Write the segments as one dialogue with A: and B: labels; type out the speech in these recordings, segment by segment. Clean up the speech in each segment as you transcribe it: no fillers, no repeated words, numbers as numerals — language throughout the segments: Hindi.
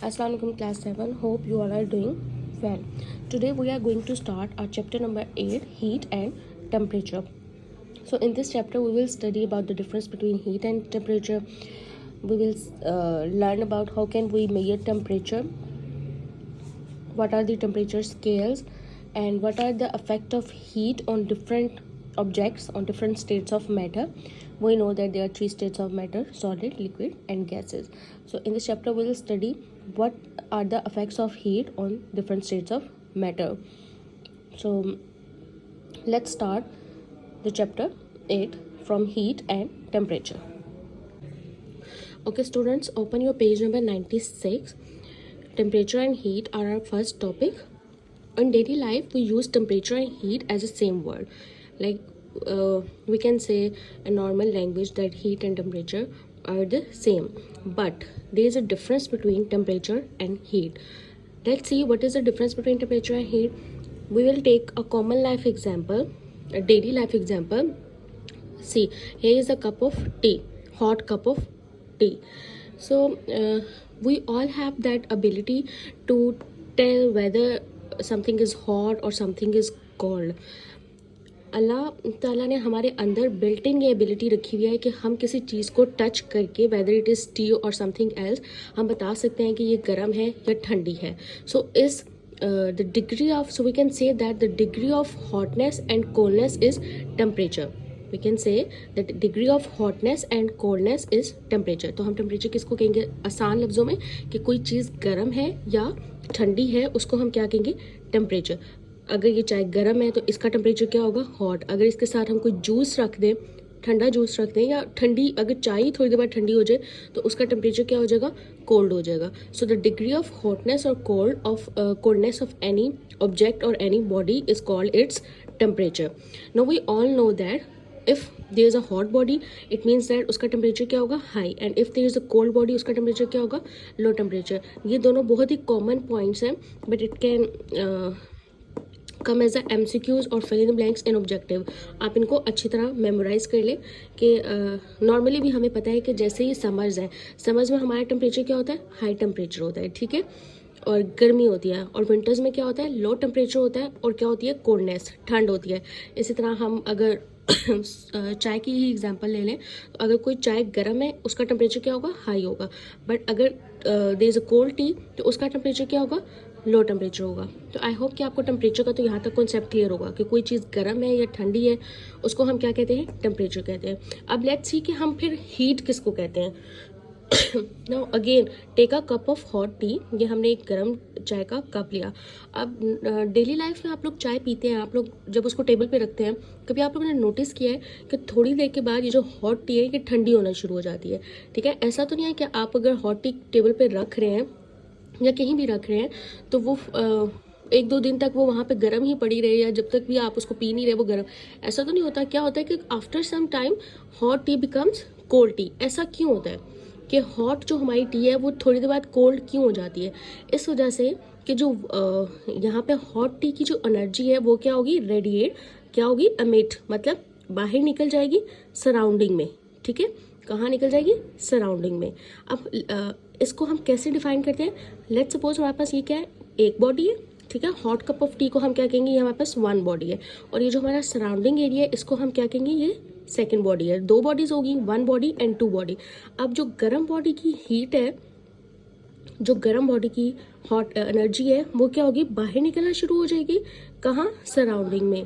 A: Assalamu alaikum class 7. Hope you all are doing well. Today we are going to start our chapter number 8, heat and temperature. So in this chapter we will study about the difference between heat and temperature. We will learn about how can we measure temperature, what are the temperature scales, and what are the effect of heat on different objects, on different states of matter. We know that there are three states of matter: solid, liquid and gases. So in this chapter we will study what are the effects of heat on different states of matter. So let's start the chapter 8 from heat and temperature. Okay students, open your page number 96. Temperature and heat are our first topic. In daily life we use temperature and heat as the same word. Like we can say in normal language that heat and temperature are the same, but there is a difference between temperature and heat. Let's see what is the difference between temperature and heat. We will take a common life example, a daily life example. See, here is a cup of tea, hot cup of tea. So we all have that ability to tell whether something is hot or something is cold. अल्लाह ताला ने हमारे अंदर बिल्ट इन ये एबिलिटी रखी हुई है कि हम किसी चीज़ को टच करके वेदर इट इज़ टी और समथिंग एल्स हम बता सकते हैं कि ये गर्म है या ठंडी है. So is the degree of, so we can say that the degree of hotness and coldness is temperature. We can say that degree of hotness and coldness is temperature. तो हम टेम्परेचर किसको कहेंगे आसान लफ्ज़ों में कि कोई चीज़ गर्म है या ठंडी है, उसको हम क्या कहेंगे? टेम्परेचर. अगर ये चाय गर्म है तो इसका टेम्परेचर क्या होगा? हॉट. अगर इसके साथ हम कोई जूस रख दें, ठंडा जूस रख दें, या ठंडी अगर चाय थोड़ी देर बाद ठंडी हो जाए तो उसका टेम्परेचर क्या हो जाएगा? कोल्ड हो जाएगा. So the degree of hotness और कोल्डनेस ऑफ एनी ऑब्जेक्ट और any body is called its temperature. Now we all know that if there is a hot body it means that उसका टेम्परेचर क्या होगा? High. And if there is a cold body उसका टेम्परेचर क्या होगा? Low temperature. ये दोनों बहुत ही कॉमन पॉइंट्स हैं, but it can come as a MCQs और fill in the blanks in objective. आप इनको अच्छी तरह मेमोराइज कर लें कि नॉर्मली भी हमें पता है कि जैसे ही समर्स हैं, समर्स में हमारा टेम्परेचर क्या होता है? हाई टेम्परेचर होता है, ठीक है, और गर्मी होती है. और विंटर्स में क्या होता है? लो टेम्परेचर होता है और क्या होती है? कोल्डनेस, ठंड होती है. इसी तरह हम अगर चाय की ही एग्जांपल ले लें तो अगर कोई चाय गर्म है उसका टेम्परेचर क्या होगा? हाई होगा. बट अगर there is a cold tea तो उसका टेम्परेचर क्या होगा? लो टेम्परेचर होगा. तो आई होप कि आपको टेम्परेचर का तो यहाँ तक कॉन्सेप्ट क्लियर होगा कि कोई चीज़ गर्म है या ठंडी है उसको हम क्या कहते हैं? टेम्परेचर कहते हैं. अब लेट्स सी कि हम फिर हीट किसको कहते हैं. Now again take a cup of hot tea. ये हमने एक गर्म चाय का कप लिया. अब डेली लाइफ में आप लोग चाय पीते हैं, आप लोग जब उसको टेबल पे रखते हैं, कभी आप लोगों ने नोटिस किया है कि थोड़ी देर के बाद ये जो हॉट टी है ये ठंडी होना शुरू हो जाती है, ठीक है. ऐसा तो नहीं है कि आप अगर हॉट टी टेबल पे रख रहे हैं या कहीं भी रख रहे हैं तो वो एक दो दिन तक वो वहाँ पे गर्म ही पड़ी रहे, या जब तक भी आप उसको पी नहीं रहे वो गर्म. ऐसा तो नहीं होता. क्या होता है कि after some time hot tea becomes cold tea. ऐसा क्यों होता है कि हॉट जो हमारी टी है वो थोड़ी देर बाद कोल्ड क्यों हो जाती है? इस वजह से कि जो यहाँ पे हॉट टी की जो एनर्जी है वो क्या होगी? रेडिएट, क्या होगी? एमिट, मतलब बाहर निकल जाएगी सराउंडिंग में, ठीक है. कहाँ निकल जाएगी? सराउंडिंग में. अब इसको हम कैसे डिफाइन करते हैं? लेट्स सपोज हमारे पास ये क्या है? एक बॉडी है, ठीक है. हॉट कप ऑफ टी को हम क्या कहेंगे? ये हमारे पास वन बॉडी है. और ये जो हमारा सराउंडिंग एरिया है इसको हम क्या कहेंगे? ये सेकेंड बॉडी है. दो बॉडीज होगी, one body and two body. अब जो गर्म बॉडी की हीट है, जो गर्म बॉडी की हॉट एनर्जी है वो क्या होगी? बाहर निकलना शुरू हो जाएगी. कहाँ? सराउंडिंग में.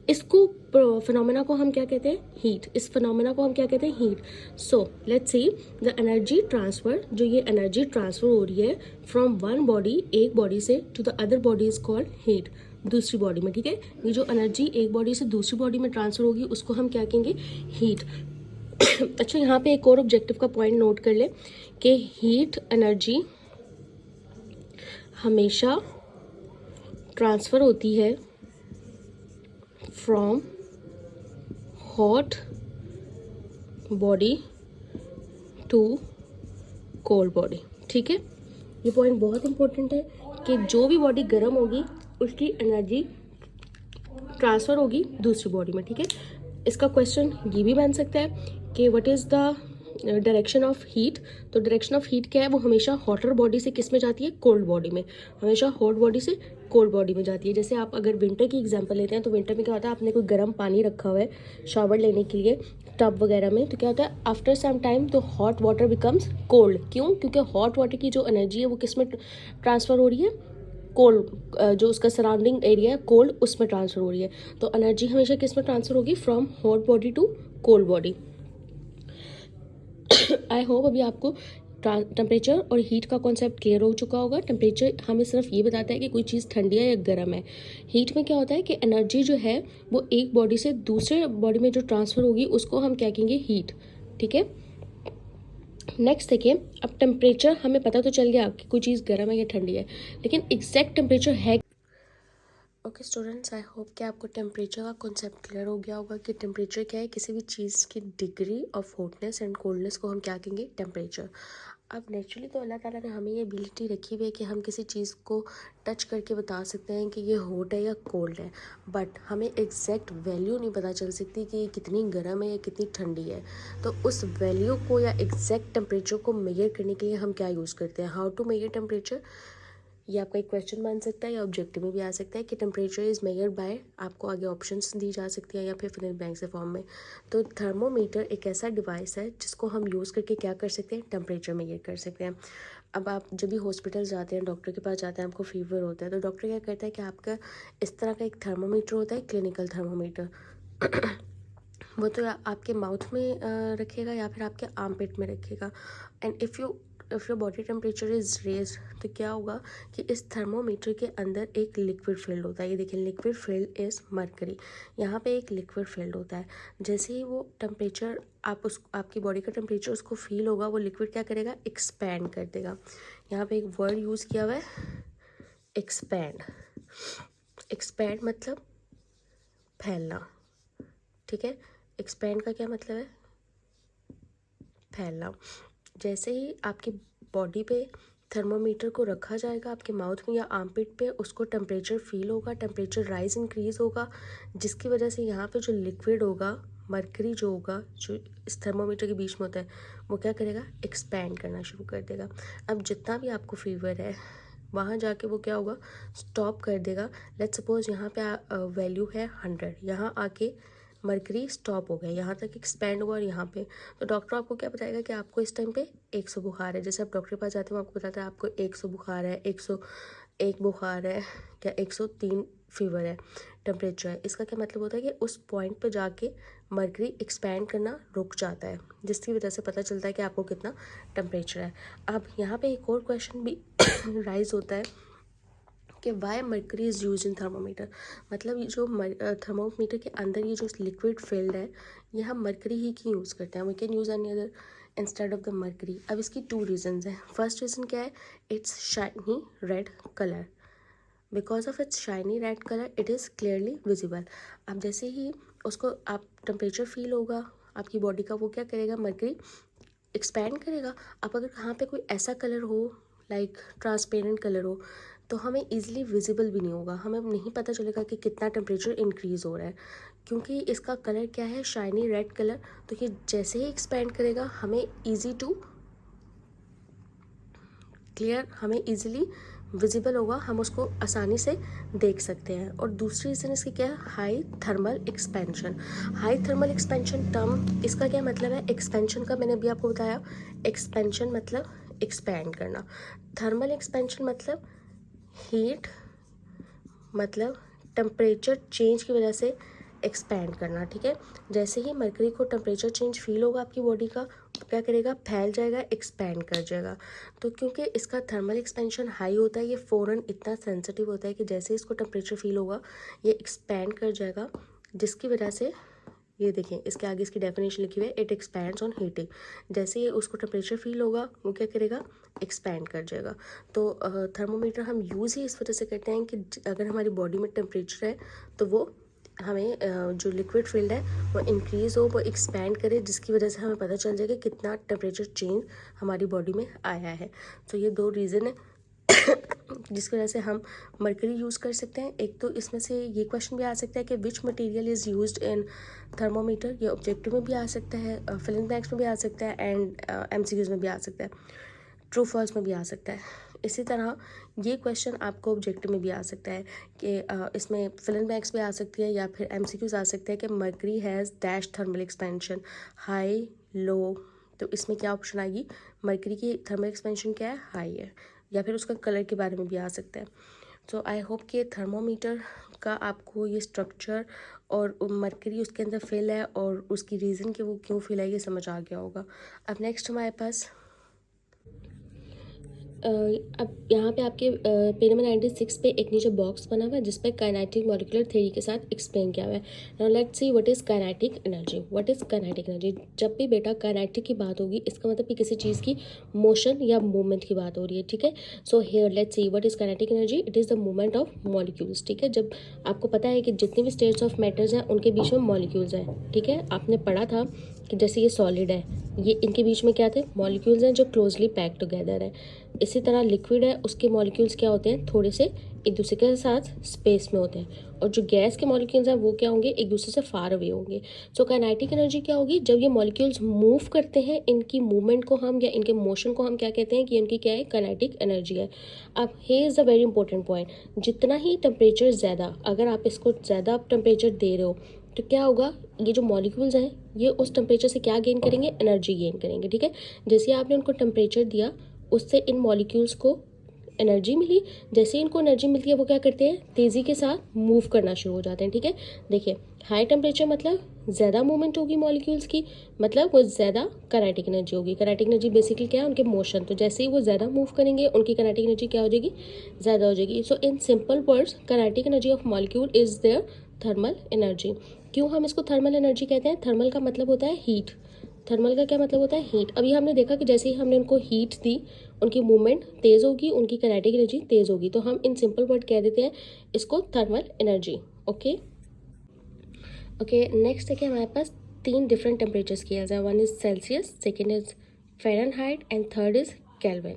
A: इसको फिनोमेना को हम क्या कहते हैं? हीट. इस फिनोमेना को हम क्या कहते हैं? Heat. So let's see the energy transfer. जो ये एनर्जी ट्रांसफर हो रही है फ्रॉम वन बॉडी, एक बॉडी से, to the other body is called heat, दूसरी बॉडी में, ठीक है. ये जो एनर्जी एक बॉडी से दूसरी बॉडी में ट्रांसफर होगी उसको हम क्या कहेंगे? हीट. अच्छा, यहाँ पे एक और ऑब्जेक्टिव का पॉइंट नोट कर ले कि हीट एनर्जी हमेशा ट्रांसफर होती है from hot body to cold body, ठीक है. ये पॉइंट बहुत इंपॉर्टेंट है कि जो भी बॉडी गर्म होगी उसकी एनर्जी ट्रांसफ़र होगी दूसरी बॉडी में, ठीक है. इसका क्वेश्चन ये भी बन सकता है कि what is the direction of heat, तो डायरेक्शन ऑफ हीट क्या है, वो हमेशा हॉटर बॉडी से किस में जाती है, कोल्ड बॉडी में, हमेशा हॉट बॉडी से कोल्ड बॉडी में जाती है। जैसे आप अगर विंटर की एग्जांपल लेते हैं तो विंटर में क्या होता है, आपने कोई गर्म पानी रखा हुआ है शावर लेने के लिए टब वगैरह में, तो क्या होता है आफ्टर सम टाइम तो हॉट वाटर बिकम्स कोल्ड। क्यों? क्योंकि हॉट वाटर की जो एनर्जी है वो किस में ट्रांसफ़र हो रही है, कोल्ड, जो उसका सराउंडिंग एरिया है कोल्ड, उसमें ट्रांसफ़र हो रही है। तो एनर्जी हमेशा किस में ट्रांसफ़र होगी, from hot body to cold body. I hope अभी आपको टेम्परेचर और हीट का कॉन्सेप्ट क्लियर हो चुका होगा। टेम्परेचर हमें सिर्फ ये बताता है कि कोई चीज़ ठंडी है या गर्म है। हीट में क्या होता है कि एनर्जी जो है वो एक बॉडी से दूसरे बॉडी में जो ट्रांसफ़र होगी उसको हम क्या कहेंगे, हीट। ठीक है, नेक्स्ट देखिए, अब टेम्परेचर हमें पता तो चल गया कि कोई चीज़ गर्म है या ठंडी है, लेकिन एग्जैक्ट टेम्परेचर है। ओके स्टूडेंट्स, आई होप कि आपको टेम्परेचर का कॉन्सेप्ट क्लियर हो गया होगा कि टेम्परेचर क्या है, किसी भी चीज़ की degree of hotness and coldness को हम क्या कहेंगे, टेम्परेचर। अब नेचुरली तो अल्लाह ताला ने हमें ये एबिलिटी रखी हुई है कि हम किसी चीज़ को टच करके बता सकते हैं कि ये हॉट है या कोल्ड है, बट हमें एग्जैक्ट वैल्यू नहीं पता चल सकती कि ये कितनी गर्म है या कितनी ठंडी है। तो उस वैल्यू को या एग्जैक्ट टेम्परेचर को मेजर करने के लिए हम क्या यूज़ करते हैं, हाउ टू मेजर टेम्परेचर। ये आपका एक क्वेश्चन बन सकता है या ऑब्जेक्टिव में भी आ सकता है कि टेम्परेचर इज़ मेजर्ड बाय, आपको आगे ऑप्शंस दी जा सकती है या फिर फिल इन ब्लैंक्स के फॉर्म में। तो थर्मोमीटर एक ऐसा डिवाइस है जिसको हम यूज़ करके क्या कर सकते हैं, टेम्परेचर मेजर कर सकते हैं। अब आप जब भी हॉस्पिटल जाते हैं, डॉक्टर के पास जाते हैं, आपको फीवर होता है, तो डॉक्टर क्या करता है कि आपका इस तरह का एक थर्मोमीटर होता है, क्लिनिकल थर्मोमीटर। वो तो आपके माउथ में रखेगा या फिर आपके आर्मपिट में रखेगा। And if your body temperature is raise, तो क्या होगा कि इस थर्मोमीटर के अंदर एक लिक्विड फील्ड होता है। ये देखिए, लिक्विड फील्ड इज़ मरकरी। यहाँ पे एक लिक्विड फील्ड होता है। जैसे ही वो टेम्परेचर आपकी बॉडी का टेम्परेचर उसको फील होगा, वो लिक्विड क्या करेगा, एक्सपैंड कर देगा। यहाँ पे एक वर्ड यूज़ किया हुआ है, एक्सपैंड। एक्सपैंड मतलब फैलना। ठीक है, एक्सपैंड का क्या मतलब है, फैलना। जैसे ही आपकी बॉडी पे थर्मोमीटर को रखा जाएगा आपके माउथ में या आर्मपिट पे, उसको टेम्परेचर फील होगा, टेम्परेचर राइज इंक्रीज होगा, जिसकी वजह से यहाँ पे जो लिक्विड होगा, मरकरी जो होगा, जो इस थर्मोमीटर के बीच में होता है, वो क्या करेगा, एक्सपैंड करना शुरू कर देगा। अब जितना भी आपको फीवर है वहाँ जाके वो क्या होगा, स्टॉप कर देगा। लेट्स सपोज यहाँ पे वैल्यू है 100, यहाँ आके मरकरी स्टॉप हो गया, यहाँ तक एक्सपैंड हुआ और यहाँ पे, तो डॉक्टर आपको क्या बताएगा कि आपको इस टाइम पे 100 बुखार है। जैसे आप डॉक्टर के पास जाते हो, आपको बताता है आपको 100 बुखार है, 101 बुखार है, क्या 103 फीवर है, टेम्परेचर है। इसका क्या मतलब होता है कि उस पॉइंट पे जाके मरकरी एक्सपैंड करना रुक जाता है, जिसकी वजह से पता चलता है कि आपको कितना टेम्परेचर है। अब यहाँ पे एक और क्वेश्चन भी राइज होता है कि why mercury is use in thermometer, मतलब ये जो थर्मोमीटर के अंदर ये जो लिक्विड फील्ड है, ये हम मरकरी ही क्यों यूज़ करते हैं, we can use any other instead of the mercury. अब इसकी 2 रीजंस हैं। फर्स्ट रीज़न क्या है, it's shiny red colour, because of its shiny red colour it is clearly visible. अब जैसे ही उसको आप टेम्परेचर फील होगा आपकी बॉडी का, वो क्या करेगा, मरकरी एक्सपैंड करेगा। अब अगर कहाँ पे कोई ऐसा कलर हो, लाइक ट्रांसपेरेंट कलर हो, तो हमें इजीली विजिबल भी नहीं होगा, हमें नहीं पता चलेगा कि कितना टेम्परेचर इंक्रीज़ हो रहा है, क्योंकि इसका कलर क्या है, शाइनी रेड कलर। तो ये जैसे ही एक्सपैंड करेगा हमें ईजी टू क्लियर, हमें इजीली विजिबल होगा, हम उसको आसानी से देख सकते हैं। और दूसरी रीज़न इसकी क्या है, high thermal expansion. High thermal expansion term, इसका क्या मतलब है, एक्सपेंशन का मैंने अभी आपको बताया, एक्सपेंशन मतलब एक्सपैंड करना, थर्मल एक्सपेंशन मतलब हीट, मतलब टेम्परेचर चेंज की वजह से एक्सपैंड करना। ठीक है, जैसे ही मरकरी को टेम्परेचर चेंज फील होगा आपकी बॉडी का, क्या करेगा, फैल जाएगा, एक्सपैंड कर जाएगा। तो क्योंकि इसका थर्मल एक्सपेंशन हाई होता है, ये फ़ौरन इतना सेंसिटिव होता है कि जैसे इसको टेम्परेचर फील होगा ये एक्सपैंड कर जाएगा, जिसकी वजह से ये देखें, इसके आगे इसकी डेफिनेशन लिखी हुई है, इट एक्सपैंड्स ऑन हीटिंग। जैसे ही उसको टेम्परेचर फील होगा वो क्या करेगा, एक्सपैंड कर जाएगा। तो थर्मोमीटर हम यूज़ ही इस वजह से करते हैं कि अगर हमारी बॉडी में टेम्परेचर है तो वो हमें जो लिक्विड फील्ड है वो इंक्रीज़ हो, वो एक्सपैंड करे, जिसकी वजह से हमें पता चल जाए कि कितना टेम्परेचर चेंज हमारी बॉडी में आया है। तो ये 2 रीज़न है जिसकी वजह से हम मरकरी यूज़ कर सकते हैं। एक तो इसमें से ये क्वेश्चन भी आ सकता है कि which material is used in thermometer, ये ऑब्जेक्टिव में भी आ सकता है, फिलिंग बैंक्स में भी आ सकता है एंड एमसीक्यूज में भी आ सकता है, ट्रू फॉल्स में भी आ सकता है। इसी तरह ये क्वेश्चन आपको ऑब्जेक्टिव में भी आ सकता है कि इसमें फिलिंग बैंक्स भी आ सकती है या फिर एमसीक्यूज आ सकते हैं कि mercury has dash thermal expansion, high low. तो इसमें क्या ऑप्शन आएगी, मरकरी की थर्मल एक्सपेंशन क्या है, हाई है, या फिर उसका कलर के बारे में भी आ सकता है। तो आई होप कि थर्मोमीटर का आपको ये स्ट्रक्चर और मरकरी उसके अंदर फिल है और उसकी रीज़न कि वो क्यों फिल है ये समझ आ गया होगा। अब नेक्स्ट हमारे पास अब यहाँ पे आपके पेज नंबर 96 पे एक नीचे बॉक्स बना हुआ है जिस पे काइनेटिक मॉलिक्यूलर थ्योरी के साथ एक्सप्लेन किया हुआ है। Now let's see what is kinetic energy. What is kinetic energy? जब भी बेटा काइनेटिक की बात होगी इसका मतलब कि किसी चीज़ की मोशन या मूवमेंट की बात हो रही है, ठीक है। So here let's see what is kinetic energy. It is the movement of molecules, ठीक है। जब आपको पता है कि जितनी भी स्टेट्स ऑफ मैटर्स हैं उनके बीच में मॉलिक्यूल्स हैं, ठीक है। आपने पढ़ा था कि जैसे ये सॉलिड है, ये इनके बीच में क्या थे, मॉलिक्यूल्स हैं जो क्लोजली पैक टुगेदर है। इसी तरह लिक्विड है, उसके मॉलिक्यूल्स क्या होते हैं, थोड़े से एक दूसरे के साथ स्पेस में होते हैं। और जो गैस के मॉलिक्यूल्स हैं वो क्या होंगे, एक दूसरे से फार अवे होंगे। सो काइनेटिक एनर्जी क्या होगी, जब ये मॉलिक्यूल्स मूव करते हैं, इनकी मूवमेंट को हम या इनके मोशन को हम क्या कहते हैं कि इनकी क्या है, काइनेटिक एनर्जी है। अब here is a very important point, जितना ही टेम्परेचर ज़्यादा, अगर आप इसको ज़्यादा टेम्परेचर दे रहे हो तो क्या होगा, ये जो मॉलिक्यूल्स हैं ये उस टेम्परेचर से क्या गेन करेंगे, एनर्जी गेन करेंगे, ठीक है। जैसे आपने उनको टेम्परेचर दिया उससे इन मॉलिक्यूल्स को एनर्जी मिली, जैसे ही इनको एनर्जी मिलती है वो क्या करते हैं, तेज़ी के साथ मूव करना शुरू हो जाते हैं, ठीक है। देखिए हाई टेम्परेचर मतलब ज़्यादा मूवमेंट होगी मॉलिक्यूल्स की, मतलब वो ज़्यादा काइनेटिक एनर्जी होगी। काइनेटिक एनर्जी बेसिकली क्या है, उनके मोशन। तो जैसे ही वो ज़्यादा मूव करेंगे उनकी काइनेटिक एनर्जी क्या हो जाएगी, ज़्यादा हो जाएगी। So in simple words kinetic energy of molecule is their thermal energy. क्यों हम इसको थर्मल एनर्जी कहते हैं, थर्मल का मतलब होता है हीट। थर्मल का क्या मतलब होता है, हीट। अभी हमने देखा कि जैसे ही हमने उनको हीट दी उनकी मूवमेंट तेज़ होगी, उनकी काइनेटिक एनर्जी तेज़ होगी। तो हम इन सिंपल वर्ड कह देते हैं इसको thermal energy. Okay okay next है कि हमारे पास 3 डिफरेंट टेम्परेचर स्केल्स हैं। One is Celsius, second is Fahrenheit and third is kelvin,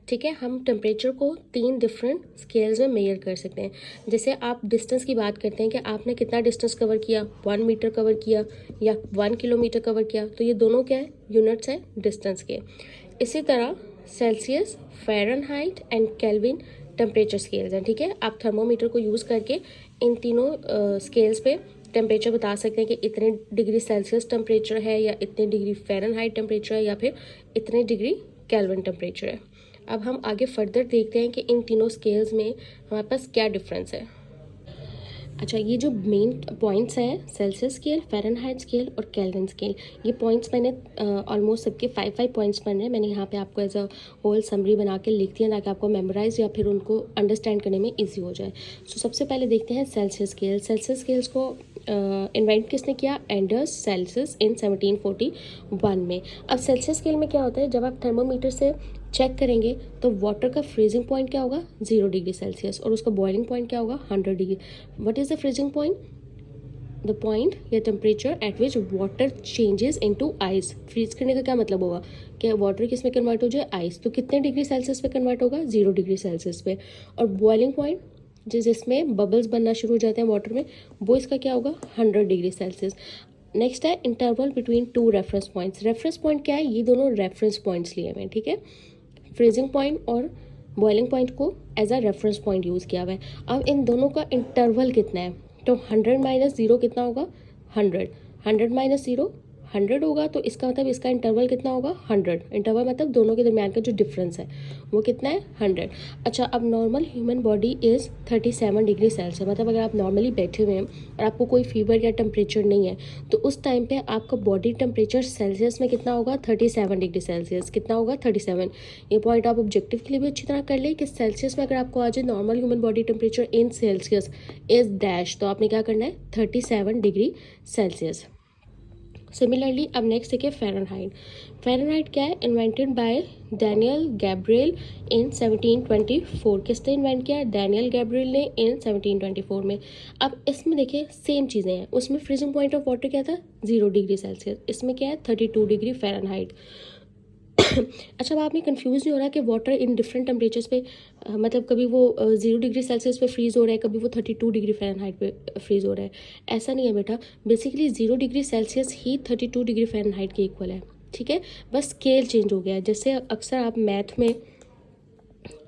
A: ठीक है। हम टेम्परेचर को 3 डिफरेंट स्केल्स में मेजर कर सकते हैं। जैसे आप डिस्टेंस की बात करते हैं कि आपने कितना डिस्टेंस कवर किया, 1 मीटर कवर किया या 1 किलोमीटर कवर किया, तो ये दोनों क्या है, यूनिट्स हैं डिस्टेंस के। इसी तरह Celsius, Fahrenheit and kelvin temperature scales हैं, ठीक है। आप थर्मोमीटर को यूज़ करके इन तीनों स्केल्स पे टेम्परेचर बता सकते हैं कि इतने डिग्री सेल्सियस टेम्परेचर है या इतने डिग्री फ़ारेनहाइट टेम्परेचर है या फिर इतने डिग्री केल्विन टेम्परेचर है। अब हम आगे फर्दर देखते हैं कि इन तीनों स्केल्स में हमारे पास क्या डिफरेंस है। अच्छा, ये जो मेन पॉइंट्स हैं, सेल्सियस स्केल, फ़ारेनहाइट स्केल और केल्विन स्केल, ये पॉइंट्स मैंने ऑलमोस्ट सबके 5 पॉइंट्स पढ़ने हैं। मैंने यहाँ पे आपको एज अ होल समरी बना के लिख दिया ताकि आपको मेमोराइज या फिर उनको अंडरस्टैंड करने में ईजी हो जाए। सो सबसे पहले देखते हैं सेल्सियस स्केल। सेल्सियस स्केल्स को इन्वेंट किसने किया, एंडर्स सेल्सियस इन 1741 में। अब सेल्सियस स्केल में क्या होता है, जब आप थर्मोमीटर से चेक करेंगे तो वाटर का फ्रीजिंग पॉइंट क्या होगा, 0 डिग्री सेल्सियस, और उसका बॉइलिंग पॉइंट क्या होगा, 100 degree. What is the freezing point, the point या temperature at which water changes into ice. Freeze करने का क्या मतलब होगा कि वाटर किस में कन्वर्ट हो जाए, आइस। तो कितने डिग्री सेल्सियस पे कन्वर्ट होगा, 0 डिग्री सेल्सियस पे। और बॉइलिंग पॉइंट जिसमें बबल्स बनना शुरू हो जाते हैं वाटर में, वो इसका क्या होगा, 100 डिग्री सेल्सियस। नेक्स्ट है interval between 2 reference points. Reference point क्या है, ये दोनों रेफरेंस पॉइंट्स लिए हुए हैं, ठीक है। फ्रीजिंग पॉइंट और बॉइलिंग पॉइंट को as a reference point use किया हुआ है। अब इन दोनों का इंटरवल कितना है, तो 100 माइनस 0 कितना होगा, 100। 100 माइनस 0 100 होगा, तो इसका मतलब इसका इंटरवल कितना होगा, 100। इंटरवल मतलब दोनों के दरमियान का जो डिफरेंस है वो कितना है, 100। अच्छा, अब normal human body is 37 degree Celsius. मतलब अगर आप नॉर्मली बैठे हुए हैं और आपको कोई फीवर या टेम्परेचर नहीं है तो उस टाइम पे आपका बॉडी टेम्परेचर सेल्सियस में कितना होगा, 37 डिग्री सेल्सियस। कितना होगा, 37। ये पॉइंट आप ऑब्जेक्टिव के लिए भी अच्छी तरह कर ले कि सेल्सियस में अगर आपको आ जाए normal human body temperature in Celsius is dash, तो आपने क्या करना है, 37 डिग्री सेल्सियस। सिमिलरली अब नेक्स्ट देखिए फ़ारेनहाइट। फ़ारेनहाइट क्या है, इन्वेंटेड बाय डैनियल गैब्रिएल इन 1724। किसने इन्वेंट किया, डैनियल गैब्रिएल ने इन 1724 में। अब इसमें देखिए सेम चीज़ें हैं, उसमें फ्रीजिंग पॉइंट ऑफ वाटर क्या था, 0 डिग्री सेल्सियस। इसमें क्या है, 32 डिग्री फ़ारेनहाइट। अच्छा, अब आप में कंफ्यूज नहीं हो रहा कि वाटर इन डिफरेंट टेम्परेचर्स पे मतलब कभी वो 0 डिग्री सेल्सियस पे फ्रीज़ हो रहा है, कभी वो 32 डिग्री फ़ारेनहाइट पे फ्रीज़ हो रहा है। ऐसा नहीं है बेटा, बेसिकली 0 डिग्री सेल्सियस ही 32 डिग्री फ़ारेनहाइट के इक्वल है, ठीक है। बस स्केल चेंज हो गया है। जैसे अक्सर आप मैथ में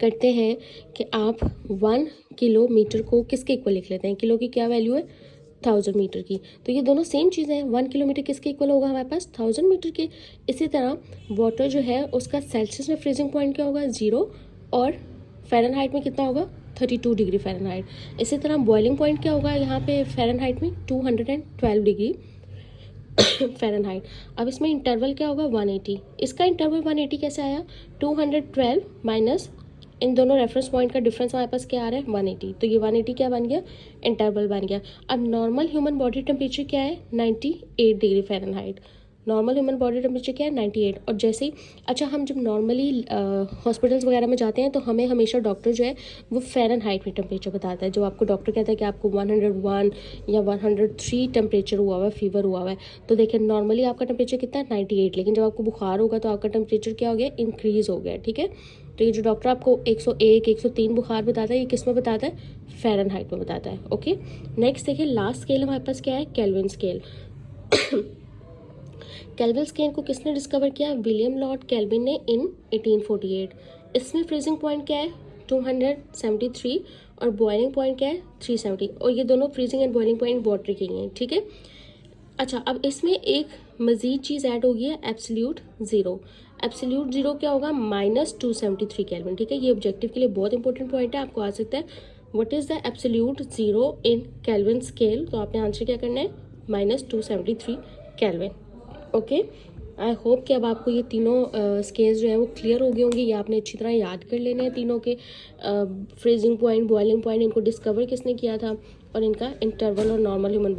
A: करते हैं कि आप 1 किलोमीटर को किसके इक्वल लिख लेते हैं, किलो की क्या वैल्यू है 1000 मीटर की, तो ये दोनों सेम चीज़ें हैं। 1 किलोमीटर किसके इक्वल होगा हमारे पास 1000 मीटर के। इसी तरह वाटर जो है उसका सेल्सियस में फ्रीजिंग पॉइंट क्या होगा 0, और फ़ारेनहाइट में कितना होगा 32 डिग्री फ़ारेनहाइट। इसी तरह बॉइलिंग पॉइंट क्या होगा यहाँ पे फ़ारेनहाइट में 212 डिग्री फ़ारेनहाइट। अब इसमें इंटरवल क्या होगा 180। इसका इंटरवल 180 कैसे आया, 212 माइनस इन दोनों रेफरेंस पॉइंट का डिफरेंस हमारे पास क्या आ रहा है 180, तो ये 180 क्या बन गया, इंटरवल बन गया। अब नॉर्मल ह्यूमन बॉडी टेम्परेचर क्या है 98 degree Fahrenheit. Normal human body temperature क्या है 98। और जैसे ही अच्छा हम जब नॉर्मली हॉस्पिटल्स वगैरह में जाते हैं तो हमें हमेशा डॉक्टर जो है वो फ़ारेनहाइट में टेम्परेचर बताता है। जो आपको डॉक्टर कहता है कि आपको 101 या 103 टेम्परेचर हुआ हुआ है, फीवर हुआ हुआ है, तो देखिए नॉर्मली आपका टेम्परेचर कितना है 98, लेकिन जब आपको बुखार होगा तो आपका टेम्परेचर क्या हो गया, इंक्रीज़ हो गया, ठीक है। तो ये जो डॉक्टर आपको 101 103 बुखार बताता है, ये किस में बताता है, फ़ारेनहाइट में बताता है, ओके। नेक्स्ट देखिए लास्ट स्केल हमारे पास क्या है, केल्विन स्केल। केल्विन स्केल को किसने डिस्कवर किया, विलियम लॉर्ड केल्विन ने इन 1848। इसमें फ्रीजिंग पॉइंट क्या है 273 और बॉइलिंग पॉइंट क्या है 370, और ये दोनों freezing and boiling point water के ही हैं, ठीक है। अच्छा, अब इसमें एक मज़ीद चीज़ ऐड होगी है, एब्सोल्यूट ज़ीरो। एब्सोल्यूट ज़ीरो क्या होगा -273 केल्विन, ठीक है। ये ऑब्जेक्टिव के लिए बहुत इंपॉर्टेंट पॉइंट है, आपको आ सकता है what is the absolute zero in kelvin scale, तो आपने आंसर क्या करना है -273 केल्विन, ओके। आई होप कि अब आपको ये तीनों स्केल्स जो है वो क्लियर हो गए होंगे। ये आपने अच्छी तरह याद कर लेने हैं तीनों के, फ्रीजिंग पॉइंट, बॉइलिंग पॉइंट, इनको डिस्कवर किसने किया था, और इनका इंटरवल और नॉर्मल ह्यूमन